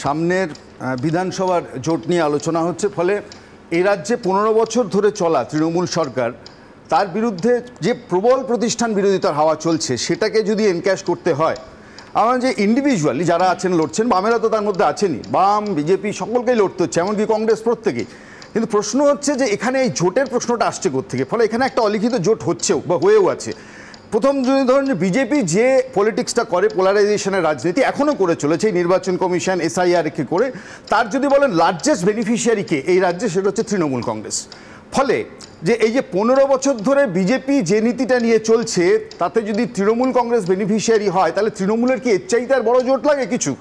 সামনের বিধানসভার জোট নিয়ে আলোচনা হচ্ছে, ফলে এই রাজ্যে 15 বছর ধরে চলা তৃণমূল সরকার তার বিরুদ্ধে যে প্রবল প্রতিষ্ঠান বিরোধিতার হাওয়া চলছে সেটাকে যদি এনক্যাশ করতে হয়, আমার যে ইন্ডিভিজুয়ালি যারা আছেন লড়ছেন, বামেরা তো তার মধ্যে আছেনই, বাম বিজেপি সকলকেই লড়তে হচ্ছে, এমনকি কংগ্রেস প্রত্যেকেই। কিন্তু প্রশ্ন হচ্ছে যে এখানে এই জোটের প্রশ্নটা আসছে কোত্থেকে? ফলে এখানে একটা অলিখিত জোট হচ্ছেও বা হয়েও আছে। প্রথম যদি ধরুন যে বিজেপি যে পলিটিক্সটা করে, পোলারাইজেশনের রাজনীতি এখনও করে চলেছে, নির্বাচন কমিশন SIR-কে করে, তার যদি বলেন লার্জেস্ট বেনিফিশিয়ারিকে এই রাজ্যে, সেটা হচ্ছে তৃণমূল কংগ্রেস। ফলে যে এই যে 15 বছর ধরে বিজেপি যে নীতিটা নিয়ে চলছে, তাতে যদি তৃণমূল কংগ্রেস বেনিফিশিয়ারি হয়, তাহলে তৃণমূলের কি এর চাইতে আর বড় জোট লাগে কিছু?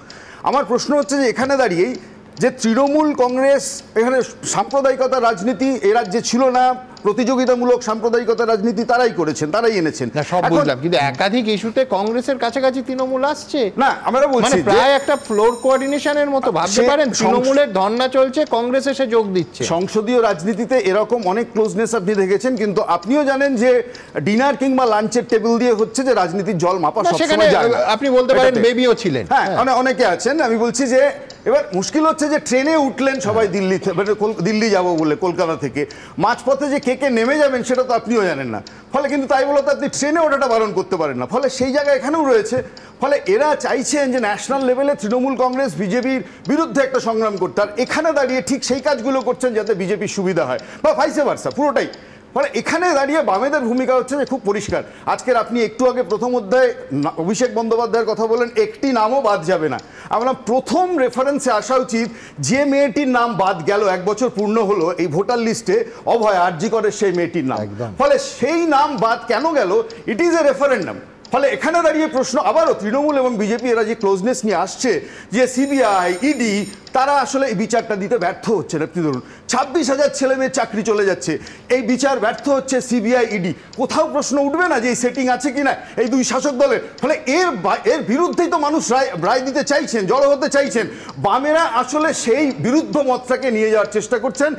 আমার প্রশ্ন হচ্ছে যে এখানে দাঁড়িয়েই যে তৃণমূল কংগ্রেস এখানে সাম্প্রদায়িকতার রাজনীতি এ রাজ্যে ছিল না, প্রতিযোগিতামূলক সাম্প্রদায়িকতার রাজনীতি তারাই করেছেন, তারাই এনেছেন। না, সব বুঝলাম, কিন্তু একাধিক ইস্যুতে কংগ্রেসের কাছাকাছি তৃণমূল আসছে না। আমরা বলছি প্রায় একটা ফ্লোর কোঅর্ডিনেশনের মতো ভাবতে পারেন, তৃণমূলের ধর্ণা চলছে, কংগ্রেস এসে যোগ দিচ্ছে। সংসদীয় রাজনীতিতে এরকম অনেক ক্লোজনেস আপনি দেখেছেন, কিন্তু আপনিও জানেন যে ডিনার কিংবা লাঞ্চের টেবিল দিয়ে হচ্ছে যে রাজনীতির জল মাপা সবসময় যায় না। আপনি বলতে পারেন বেবিও ছিলেন, হ্যাঁ অনেকে আছেন। আমি বলছি যে এবার মুশকিল হচ্ছে যে ট্রেনে উঠলেন সবাই দিল্লিতে, মানে দিল্লি যাবো বলে কলকাতা থেকে, মাঝপথে যে কে কে নেমে যাবেন সেটা তো আপনিও জানেন না। ফলে কিন্তু তাই বলে তো আপনি ট্রেনে ওঠাটা বারণ করতে পারেন না। ফলে সেই জায়গায় এখানেও রয়েছে। ফলে এরা চাইছেন যে ন্যাশনাল লেভেলে তৃণমূল কংগ্রেস বিজেপির বিরুদ্ধে একটা সংগ্রাম করতে, আর এখানে দাঁড়িয়ে ঠিক সেই কাজগুলো করছেন যাতে বিজেপির সুবিধা হয়, বা ভাইসে ভার্সা, পুরোটাই। ফলে এখানে দাঁড়িয়ে বামেদের ভূমিকা হচ্ছে যে খুব পরিষ্কার। আজকের আপনি একটু আগে প্রথম অধ্যায়ে অভিষেক বন্দ্যোপাধ্যায়ের কথা বলেন, একটি নামও বাদ যাবে না। আমরা প্রথম রেফারেন্সে আসা উচিত যে মেয়েটির নাম বাদ গেল, 1 বছর পূর্ণ হলো এই ভোটার লিস্টে, অভয় আরজি করের সেই মেয়েটির নাম। ফলে সেই নাম বাদ কেন গেল? It is a referendum. ফলে এখানে দাঁড়িয়ে প্রশ্ন আবারও তৃণমূল এবং বিজেপি এরা যে ক্লোজনেস নিয়ে আসছে, যে CBI ED তারা আসলে এই বিচারটা দিতে ব্যর্থ হচ্ছে। আপনি ধরুন 26,000 ছেলে মেয়ের চাকরি চলে যাচ্ছে, এই বিচার ব্যর্থ হচ্ছে CBI ED। কোথাও প্রশ্ন উঠবে না যে এই সেটিং আছে কিনা এই দুই শাসক দলের? ফলে এর বিরুদ্ধেই তো মানুষ রায় দিতে চাইছেন, জড়ো হতে চাইছেন। বামেরা আসলে সেই বিরুদ্ধ মতটাকে নিয়ে যাওয়ার চেষ্টা করছেন।